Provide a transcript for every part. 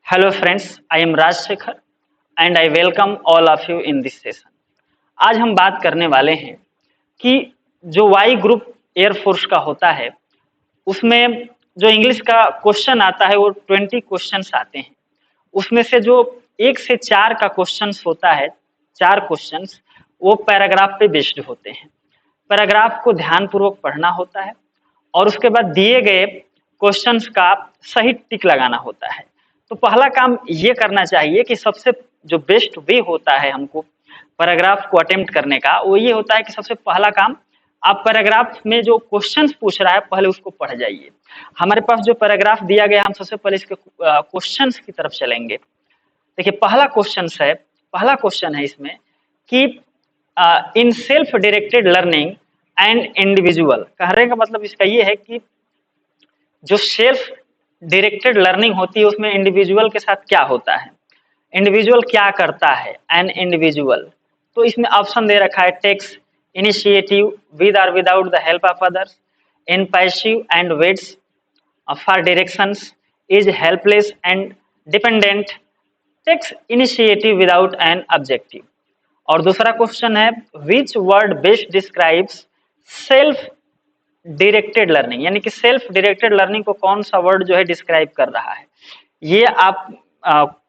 Hello friends, I am Raj Shekhar and I welcome all of you in this session. आज हम बात करने वाले हैं कि जो वाई ग्रुप एयरफोर्स का होता है उसमें जो इंग्लिश का क्वेश्चन आता है वो 20 क्वेश्चंस आते हैं। उसमें से जो 1 से 4 का क्वेश्चंस होता है, 4 क्वेश्चंस वो पैराग्राफ पे बेस्ड होते हैं। पैराग्राफ को ध्यानपूर्वक पढ़ना होता है और उसके बाद दिए गए क्वेश्चंस का सही टिक लगाना होता है। तो पहला काम ये करना चाहिए कि सबसे जो बेस्ट वे होता है हमको पैराग्राफ को अटेम्प्ट करने का, वो ये होता है कि सबसे पहला काम आप पैराग्राफ में जो क्वेश्चंस पूछ रहा है पहले उसको पढ़ जाइए। हमारे पास जो पैराग्राफ दिया गया हम सबसे पहले इसके क्वेश्चंस की तरफ चलेंगे। देखिए पहला क्वेश्चन है इसमें कि in self directed learning and individual, कहने का मतलब इसका ये है कि जो सेल्फ डायरेक्टेड लर्निंग होती है उसमें इंडिविजुअल के साथ क्या होता है, इंडिविजुअल क्या करता है, एन इंडिविजुअल। तो इसमें ऑप्शन दे रखा है takes initiative with or without the help of others, in passive and waits for directions, is helpless and dependent, takes initiative without an objective. और दूसरा क्वेश्चन है which word best describes self directed learning, यानी कि self directed learning को कौन सा word जो है डिस्क्राइब कर रहा है। ये आप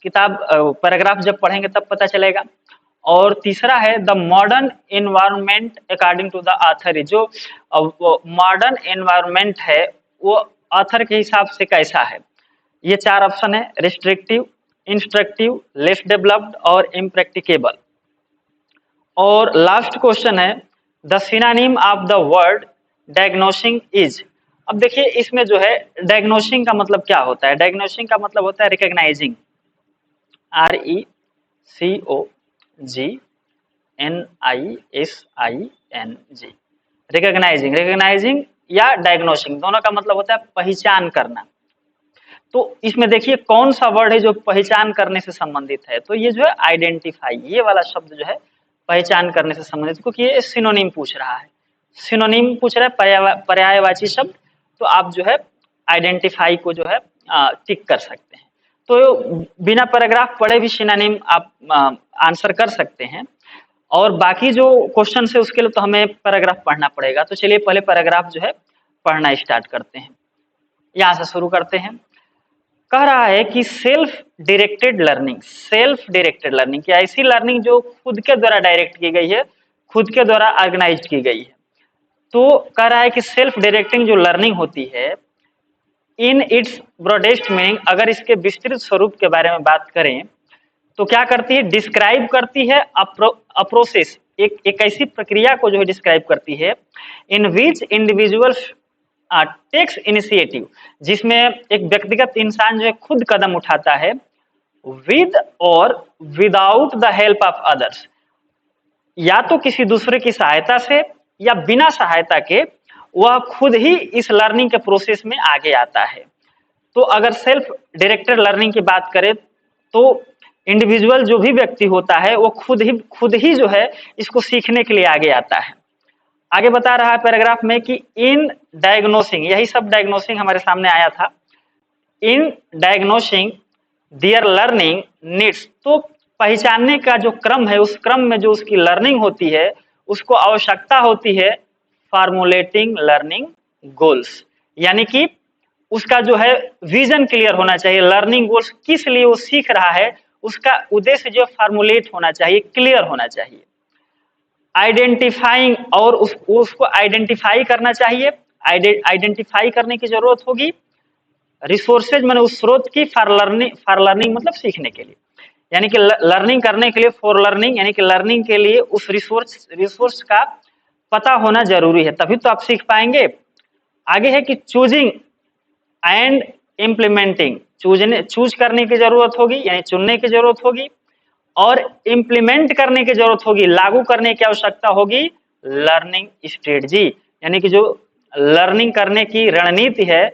किताब पैराग्राफ जब पढ़ेंगे तब पता चलेगा। और तीसरा है the modern environment according to the author, जो मॉडर्न एनवायरनमेंट है वो ऑथर के हिसाब से कैसा है। ये 4 ऑप्शन है रिस्ट्रिक्टिव, इंस्ट्रक्टिव, लेस डेवलप्ड और इम्प्रैक्टिकेबल। और लास्ट क्वेश्चन है the synonym of the word diagnosing is. अब देखिए इसमें जो है डायग्नोसिंग का मतलब क्या होता है। डायग्नोसिंग का मतलब होता है रिकॉग्नाइजिंग, RECOGNISING, रिकॉग्नाइजिंग या डायग्नोसिंग, दोनों का मतलब होता है पहचान करना। तो इसमें देखिए कौन सा वर्ड है जो पहचान करने से संबंधित है, तो ये जो है आइडेंटिफाई, ये वाला शब्द जो है पहचान करने से संबंधित, क्योंकि ये सिनोनिम पूछ रहा है, सिनोनिम पूछ रहा है पर्यायवाची शब्द। तो आप जो है आइडेंटिफाई को जो है टिक कर सकते हैं। तो बिना पैराग्राफ पढ़े भी सिनोनिम आप आंसर कर सकते हैं। और बाकी जो क्वेश्चन है उसके लिए तो हमें पैराग्राफ पढ़ना पड़ेगा। तो चलिए पहले पैराग्राफ जो है पढ़ना स्टार्ट करते हैं। यहाँ से शुरू करते हैं। कह रहा है कि self directed learning, self directed learning की ऐसी लर्निंग जो खुद के द्वारा डायरेक्ट की गई है, खुद के द्वारा ऑर्गेनाइज की गई है। तो कह रहा है कि सेल्फ डायरेक्टिंग जो लर्निंग होती है इन इट्स ब्रॉडेस्ट मीनिंग, अगर इसके विस्तृत स्वरूप के बारे में बात करें तो क्या करती है, डिस्क्राइब करती है प्रोसेस, एक ऐसी प्रक्रिया को जो है डिस्क्राइब करती है इन विच इंडिविजुअल टेक्स इनिशिएटिव, जिसमें एक व्यक्तिगत इंसान जो है खुद कदम उठाता है, with or without the help of others, या तो किसी दूसरे की सहायता से या बिना सहायता के वह खुद ही इस लर्निंग के प्रोसेस में आगे आता है। तो अगर सेल्फ डायरेक्टेड लर्निंग की बात करें तो इंडिविजुअल जो भी व्यक्ति होता है वो खुद ही जो है इसको सीखने के लिए आगे आता है। आगे बता रहा है पैराग्राफ में कि इन डायग्नोसिंग, यही सब डायग्नोसिंग हमारे सामने आया था, इन डायग्नोसिंग देयर लर्निंग नीड्स, तो पहचानने का जो क्रम है उस क्रम में जो उसकी लर्निंग होती है उसको आवश्यकता होती है फॉर्मुलेटिंग लर्निंग गोल्स, यानी कि उसका जो है विजन क्लियर होना चाहिए, लर्निंग गोल्स किस लिए वो सीख रहा है उसका उद्देश्य जो फॉर्मुलेट होना चाहिए, क्लियर होना चाहिए। आइडेंटिफाइंग, और उसको आइडेंटिफाई करना चाहिए, आइडेंटिफाई करने की जरूरत होगी। रिसोर्सेज मैंने उस स्रोत की, फॉर लर्निंग मतलब सीखने के लिए, यानी कि लर्निंग करने के लिए, फॉर लर्निंग यानी कि लर्निंग के लिए उस रिसोर्स का पता होना जरूरी है, तभी तो आप सीख पाएंगे। आगे है कि चूजिंग एंड इम्प्लीमेंटिंग, चूज करने की जरूरत होगी यानी चुनने की जरूरत होगी, और इम्प्लीमेंट करने की जरूरत होगी, लागू करने की आवश्यकता होगी, लर्निंग स्ट्रेटजी, यानी कि जो लर्निंग करने की रणनीति है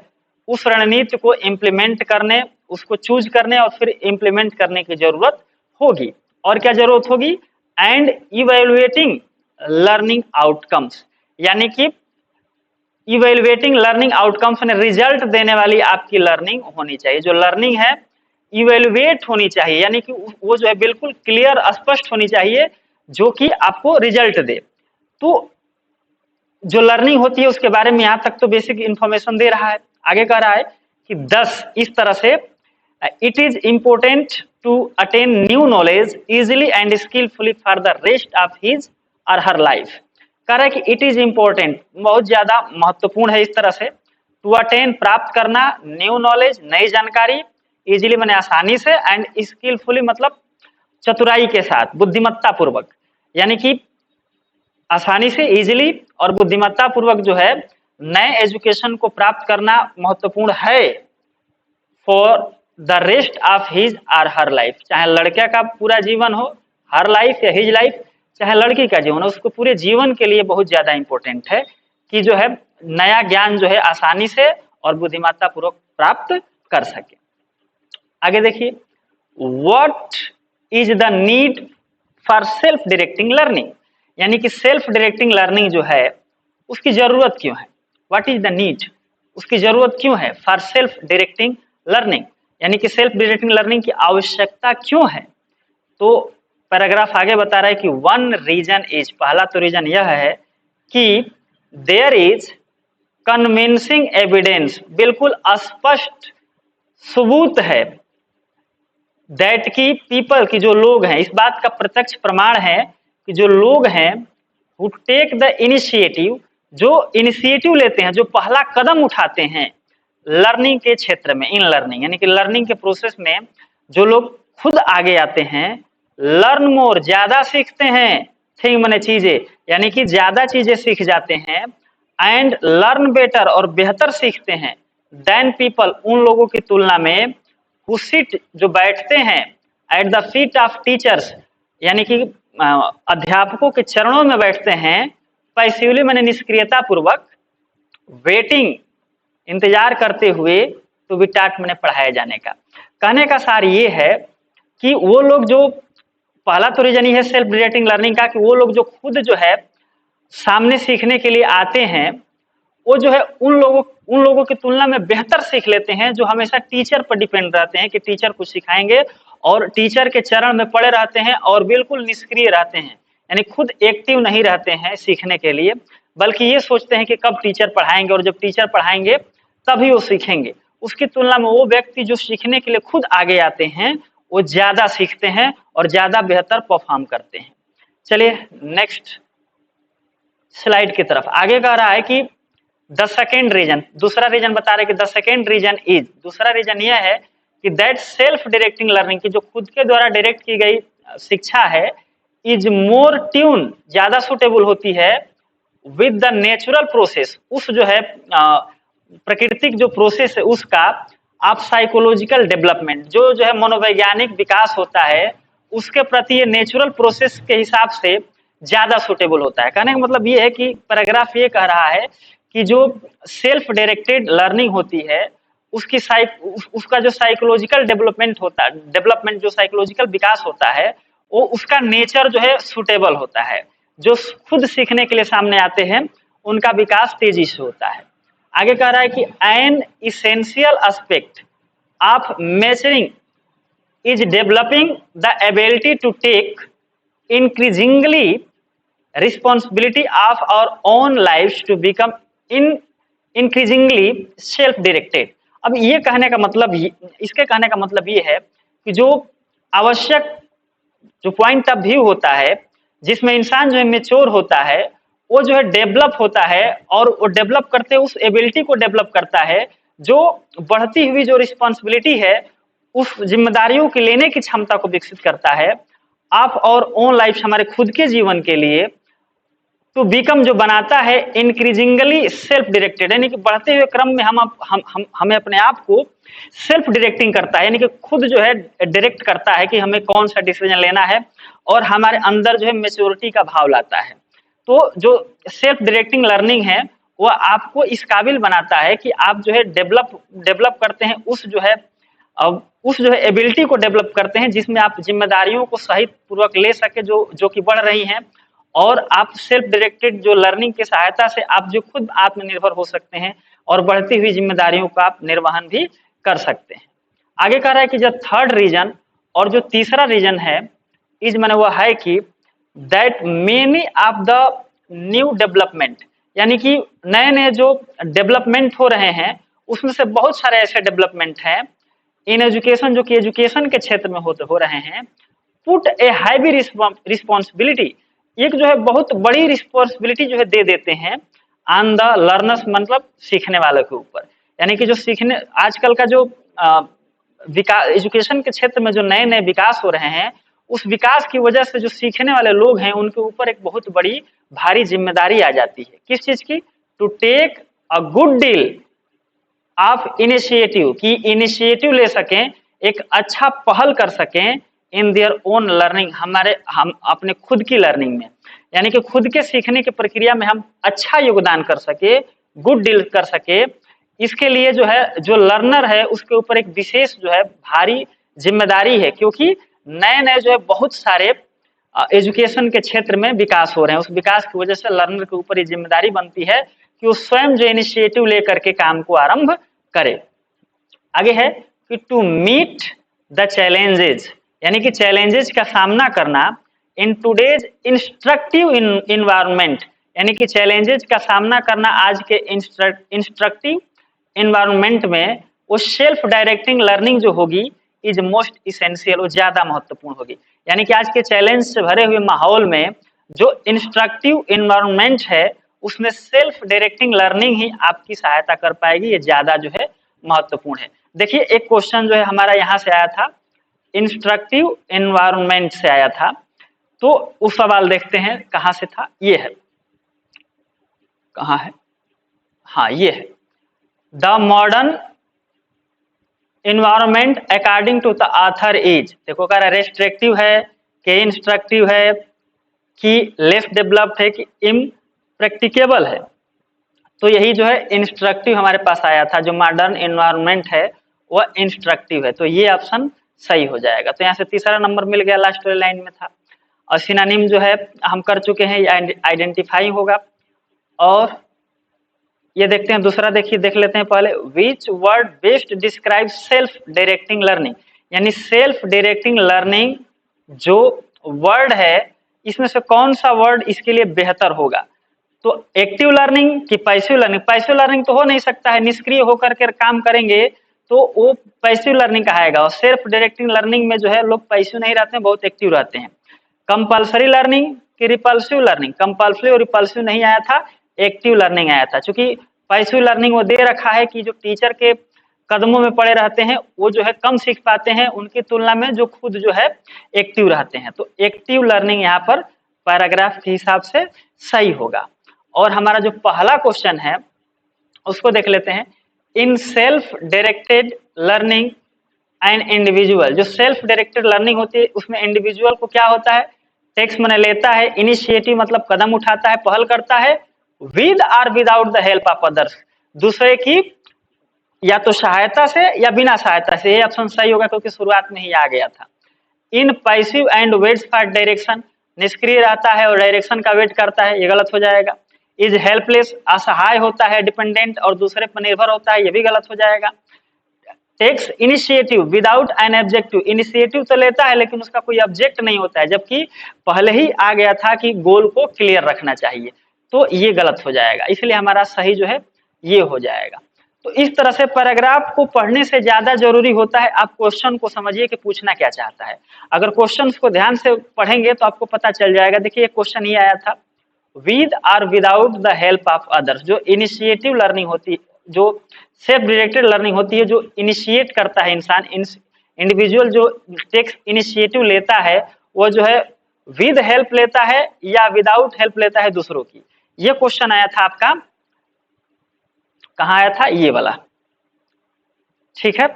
उस रणनीति को इम्प्लीमेंट करने, उसको चूज करने और फिर इम्प्लीमेंट करने की जरूरत होगी। और क्या जरूरत होगी, एंड इवैल्यूएटिंग लर्निंग आउटकम्स, यानी कि इवैल्यूएटिंग लर्निंग आउटकम्स ने रिजल्ट देने वाली आपकी लर्निंग होनी चाहिए। जो लर्निंग है इवेलुएट होनी चाहिए, यानी कि वो जो है बिल्कुल क्लियर स्पष्ट होनी चाहिए जो कि आपको रिजल्ट दे। तो जो लर्निंग होती है उसके बारे में यहाँ तक तो बेसिक इंफॉर्मेशन दे रहा है। आगे कह रहा है कि 10 इस तरह से it is important to attain new knowledge easily and skilfully for the rest of his or her life. कह रहा है कि इट इज इंपॉर्टेंट, बहुत ज्यादा महत्वपूर्ण है इस तरह से, टू अटेन प्राप्त करना, न्यू नॉलेज नई जानकारी, इजिली माने आसानी से, एंड स्किलफुली मतलब चतुराई के साथ, बुद्धिमत्ता पूर्वक, यानी कि आसानी से इजिली और बुद्धिमत्ता पूर्वक जो है नए एजुकेशन को प्राप्त करना महत्वपूर्ण है for the rest of his or her life. चाहे लड़के का पूरा जीवन हो, हर लाइफ या हिज लाइफ, चाहे लड़की का जीवन हो, उसको पूरे जीवन के लिए बहुत ज्यादा इंपॉर्टेंट है कि जो है नया ज्ञान जो है आसानी से और बुद्धिमत्ता पूर्वक प्राप्त कर सके। आगे देखिए, what is the need for self directing learning, यानी कि सेल्फ डायरेक्टिंग लर्निंग जो है उसकी जरूरत क्यों है। व्हाट इज द नीड, उसकी जरूरत क्यों है फॉर सेल्फ डायरेक्टिंग लर्निंग, यानी कि सेल्फ डायरेक्टिंग लर्निंग की आवश्यकता क्यों है। तो पैराग्राफ आगे बता रहा है कि वन रीजन इज, पहला तो रीजन यह है कि देयर इज कन्विंसिंग एविडेंस, बिल्कुल स्पष्ट सबूत है, दैट की पीपल की जो लोग हैं, इस बात का प्रत्यक्ष प्रमाण है कि जो लोग हैं हु टेक द इनिशिएटिव, जो इनिशिएटिव लेते हैं, जो पहला कदम उठाते हैं लर्निंग के क्षेत्र में, इन लर्निंग यानी कि लर्निंग के प्रोसेस में जो लोग खुद आगे आते हैं, लर्न मोर ज्यादा सीखते हैं, थिंग माने चीजें, यानी कि ज्यादा चीजें सीख जाते हैं, एंड लर्न बेटर और बेहतर सीखते हैं, देन पीपल उन लोगों की तुलना में, हु सिट जो बैठते हैं, at the feet of teachers यानी कि अध्यापकों के चरणों में बैठते हैं, पैसिवली माने निष्क्रियता पूर्वक, वेटिंग इंतजार करते हुए, टू बी टॉट माने पढ़ाए जाने का। कहने का सार ये है कि वो लोग जो, पहला तो रीजन ये है सेल्फ डायरेक्टिंग लर्निंग का कि वो लोग जो खुद जो है सामने सीखने के लिए आते हैं, वो जो है उन लोगों की तुलना में बेहतर सीख लेते हैं जो हमेशा टीचर पर डिपेंड रहते हैं कि टीचर कुछ सिखाएंगे और टीचर के चरण में पड़े रहते हैं और बिल्कुल निष्क्रिय रहते हैं, यानी खुद एक्टिव नहीं रहते हैं सीखने के लिए, बल्कि ये सोचते हैं कि कब टीचर पढ़ाएंगे और जब टीचर पढ़ाएंगे तभी वो सीखेंगे। उसकी तुलना में वो व्यक्ति जो सीखने के लिए खुद आगे आते हैं वो ज्यादा सीखते हैं और ज्यादा बेहतर परफॉर्म करते हैं। चलिए नेक्स्ट स्लाइड की तरफ। आगे कह रहा है कि द सेकेंड रीजन, दूसरा रीजन बता रहे कि द सेकेंड रीजन इज, दूसरा रीजन यह है कि दैट सेल्फ डायरेक्टिंग लर्निंग की जो खुद के द्वारा डायरेक्ट की गई शिक्षा है, इज मोर ट्यून ज्यादा सुटेबल होती है विद द नेचुरल प्रोसेस, उस जो है प्राकृतिक जो प्रोसेस है उसका, आप साइकोलॉजिकल डेवलपमेंट जो है मनोवैज्ञानिक विकास होता है उसके प्रति ये नेचुरल प्रोसेस के हिसाब से ज्यादा सुटेबल होता है। कहने का मतलब ये है कि पैराग्राफ ये कह रहा है कि जो सेल्फ डायरेक्टेड लर्निंग होती है उसकी उसका जो साइकोलॉजिकल डेवलपमेंट होता है, डेवलपमेंट जो साइकोलॉजिकल विकास होता है वो उसका नेचर जो है सुटेबल होता है, जो खुद सीखने के लिए सामने आते हैं उनका विकास तेजी से होता है। आगे कह रहा है कि an essential aspect of maturing is developing the ability to take increasingly responsibility of our own life to become increasingly self directed. अब ये कहने का मतलब, इसके कहने का मतलब ये है कि जो आवश्यक जो पॉइंट ऑफ व्यू होता है जिसमें इंसान जो है मेच्योर होता है वो जो है डेवलप होता है और वो डेवलप करते उस एबिलिटी को डेवलप करता है जो बढ़ती हुई जो रिस्पॉन्सिबिलिटी है उस जिम्मेदारियों की लेने की क्षमता को विकसित करता है आप और ओन लाइफ हमारे खुद के जीवन के लिए, तो बिकम जो बनाता है इंक्रीजिंगली सेल्फ डायरेक्टेड, यानी कि बढ़ते हुए क्रम में हमें अपने आप को सेल्फ डायरेक्टिंग करता है, यानी कि खुद जो है डायरेक्ट करता है कि हमें कौन सा डिसीजन लेना है और हमारे अंदर जो है मेच्योरिटी का भाव लाता है। तो जो सेल्फ डायरेक्टिंग लर्निंग है वो आपको इस काबिल बनाता है कि आप जो है डेवलप करते हैं उस जो है एबिलिटी को डेवलप करते हैं जिसमें आप जिम्मेदारियों को सही पूर्वक ले सके जो कि बढ़ रही हैं, और आप सेल्फ डायरेक्टेड जो लर्निंग की सहायता से आप जो खुद आत्मनिर्भर हो सकते हैं और बढ़ती हुई जिम्मेदारियों का आप निर्वहन भी कर सकते हैं। आगे कह रहा है कि जो थर्ड रीजन और जो तीसरा रीजन है इज मैंने वो है कि that many of the new development, यानी कि नए नए जो डेवलपमेंट हो रहे हैं उसमें से बहुत सारे ऐसे डेवलपमेंट हैं इन एजुकेशन जो कि एजुकेशन के क्षेत्र में हो रहे हैं, पुट ए हैवी रिस्पॉन्सिबिलिटी, एक जो है बहुत बड़ी रिस्पॉन्सिबिलिटी जो है दे देते हैं ऑन द लर्नर्स, मतलब सीखने वालों के ऊपर। यानी कि जो सीखने आजकल का जो विकास एजुकेशन के क्षेत्र में जो नए नए विकास हो रहे हैं उस विकास की वजह से जो सीखने वाले लोग हैं उनके ऊपर एक बहुत बड़ी भारी जिम्मेदारी आ जाती है। किस चीज की? To take a good deal of initiative, की इनिशिएटिव ले सकें, एक अच्छा पहल कर सकें इन देयर ओन लर्निंग, हम अपने खुद की लर्निंग में, यानी कि खुद के सीखने की प्रक्रिया में हम अच्छा योगदान कर सके, गुड डील कर सके। इसके लिए जो है जो लर्नर है उसके ऊपर एक विशेष जो है भारी जिम्मेदारी है, क्योंकि नए नए जो है बहुत सारे एजुकेशन के क्षेत्र में विकास हो रहे हैं। उस विकास की वजह से लर्नर के ऊपर ये जिम्मेदारी बनती है कि वो स्वयं जो इनिशिएटिव लेकर के काम को आरंभ करे। आगे है कि टू मीट द चैलेंजेस, यानी कि चैलेंजेस का सामना करना इन टूडेज इंस्ट्रक्टिव इन्वायरमेंट, यानी कि चैलेंजेस का सामना करना आज के इंस्ट्रक्टिव इन्वायरमेंट में, वो सेल्फ डायरेक्टिंग लर्निंग जो होगी इज मोस्ट इसेंशियल, वो ज्यादा महत्वपूर्ण होगी। यानी कि आज के चैलेंज से भरे हुए माहौल में जो इंस्ट्रक्टिव इन्वायरमेंट है उसमें सेल्फ डायरेक्टिंग लर्निंग ही आपकी सहायता कर पाएगी, ये ज्यादा जो है महत्वपूर्ण है। देखिए एक क्वेश्चन जो है हमारा यहाँ से आया था, इंस्ट्रक्टिव एनवायरनमेंट से आया था, तो उस सवाल देखते हैं कहां से था। ये है, कहां है, हाँ ये है, the modern environment according to the author is, देखो कह रहा है रेस्ट्रिक्टिव है कि इंस्ट्रक्टिव है कि लेस डेवलप्ड है कि इम्प्रैक्टिकेबल है। तो यही जो है इंस्ट्रक्टिव हमारे पास आया था, जो मॉडर्न एनवायरनमेंट है वह इंस्ट्रक्टिव है, तो ये ऑप्शन सही हो जाएगा। तो यहाँ से तीसरा नंबर मिल गया, लास्ट वाली लाइन में था। और सिनोनिम जो है हम कर चुके हैं, ये आइडेंटिफाई होगा। और ये देखते हैं दूसरा, देखिए देख लेते हैं पहले, विच word best describe self directing learning, यानी सेल्फ डायरेक्टिंग लर्निंग जो वर्ड है इसमें से कौन सा वर्ड इसके लिए बेहतर होगा। तो एक्टिव लर्निंग कि पैसिव लर्निंग, पैसिव लर्निंग तो हो नहीं सकता है, निष्क्रिय होकर के काम करेंगे तो वो पैसिव लर्निंग कहाएगा। और सेल्फ डायरेक्टिंग लर्निंग में जो है लोग पैसिव नहीं रहते हैं, बहुत एक्टिव रहते हैं। कंपल्सरी लर्निंग कि रिपल्सिव लर्निंग, कंपल्सरी और रिपल्सिव नहीं आया था, एक्टिव लर्निंग आया था। क्योंकि पैसिव लर्निंग वो दे रखा है कि जो टीचर के कदमों में पड़े रहते हैं वो जो है कम सीख पाते हैं उनकी तुलना में जो खुद जो है एक्टिव रहते हैं। तो एक्टिव लर्निंग यहाँ पर पैराग्राफ के हिसाब से सही होगा। और हमारा जो पहला क्वेश्चन है उसको देख लेते हैं, in self directed learning and individual, जो सेल्फ डायरेक्टेड लर्निंग होती है उसमें इंडिविजुअल को क्या होता है, टेक्स्ट मैंने लेता है, इनिशिएटिव मतलब कदम उठाता है, पहल करता है, with or without the help of others, दूसरे की या तो सहायता से या बिना सहायता से। ये ऑप्शन सही होगा क्योंकि शुरुआत में ही आ गया था। इन passive and waits for direction, निष्क्रिय रहता है और डायरेक्शन का वेट करता है, ये गलत हो जाएगा। इज हेल्पलेस, असहाय होता है, डिपेंडेंट और दूसरे पर निर्भर होता है, ये भी गलत हो जाएगा। Takes initiative without an objective, initiative तो लेता है लेकिन उसका कोई ऑब्जेक्ट नहीं होता है, जबकि पहले ही आ गया था कि गोल को क्लियर रखना चाहिए, तो ये गलत हो जाएगा। इसलिए हमारा सही जो है ये हो जाएगा। तो इस तरह से पैराग्राफ को पढ़ने से ज्यादा जरूरी होता है आप क्वेश्चन को समझिए कि पूछना क्या चाहता है। अगर क्वेश्चन को ध्यान से पढ़ेंगे तो आपको पता चल जाएगा। देखिए क्वेश्चन ये आया था, with or without the help of others, जो इनिशिएटिव लर्निंग होती है, जो सेल्फ डायरेक्टेड लर्निंग होती है, जो इनिशिएट करता है इंसान, इंडिविजुअल जो टेक्स इनिशिएटिव लेता है वो जो है विद हेल्प लेता है या विदाउट हेल्प लेता है दूसरों की। ये क्वेश्चन आया था आपका, कहाँ आया था, ये वाला, ठीक है।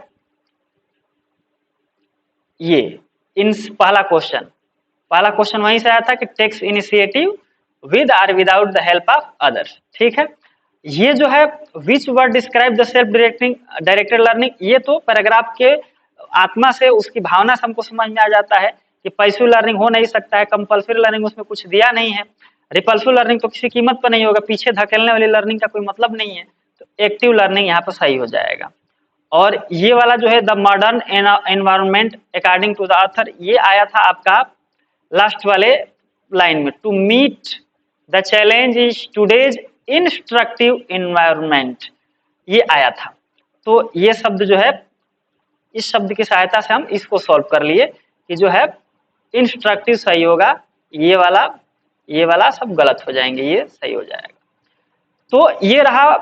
ये इन पहला क्वेश्चन वहीं से आया था कि takes initiative with or without the help of others, ठीक है। ये जो है which word describe the self directed learning, ये तो पैराग्राफ के आत्मा से उसकी भावना से हमको समझ में आ जाता है कि पैसिव लर्निंग हो नहीं सकता है, कंपल्सरी लर्निंग उसमें कुछ दिया नहीं है, रिपल्सिव लर्निंग तो किसी कीमत पर नहीं होगा, पीछे धकेलने वाली लर्निंग का कोई मतलब नहीं है, तो एक्टिव लर्निंग यहाँ पर सही हो जाएगा। और ये वाला जो है the modern environment according to the author, ये आया था आपका लास्ट वाले लाइन में, to meet the challenge is today's instructive environment, ये आया था। तो ये शब्द जो है, इस शब्द की सहायता से हम इसको सॉल्व कर लिए कि जो है इंस्ट्रक्टिव सही होगा, ये वाला सब गलत हो जाएंगे, ये सही हो जाएगा। तो ये रहा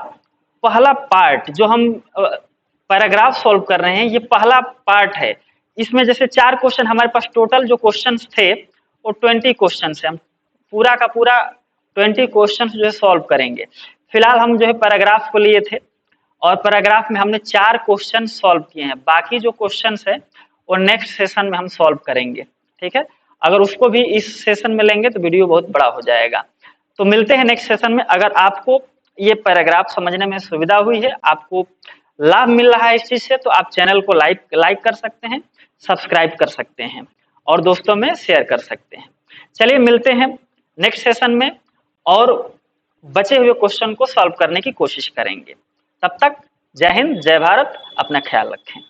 पहला पार्ट जो हम पैराग्राफ सॉल्व कर रहे हैं, ये पहला पार्ट है। इसमें जैसे 4 क्वेश्चन हमारे पास टोटल जो क्वेश्चंस थे वो 20 क्वेश्चंस है, हम पूरा का पूरा 20 क्वेश्चंस जो है सॉल्व करेंगे। फिलहाल हम जो है पैराग्राफ को लिए थे और पैराग्राफ में हमने 4 क्वेश्चन सॉल्व किए हैं, बाकी जो क्वेश्चंस है वो नेक्स्ट सेशन में हम सॉल्व करेंगे, ठीक है। अगर उसको भी इस सेशन में लेंगे तो वीडियो बहुत बड़ा हो जाएगा। तो मिलते हैं नेक्स्ट सेशन में। अगर आपको ये पैराग्राफ समझने में सुविधा हुई है, आपको लाभ मिल रहा है इस चीज से, तो आप चैनल को लाइक कर सकते हैं, सब्सक्राइब कर सकते हैं और दोस्तों में शेयर कर सकते हैं। चलिए मिलते हैं नेक्स्ट सेशन में और बचे हुए क्वेश्चन को सॉल्व करने की कोशिश करेंगे। तब तक जय हिंद, जय भारत, अपना ख्याल रखें।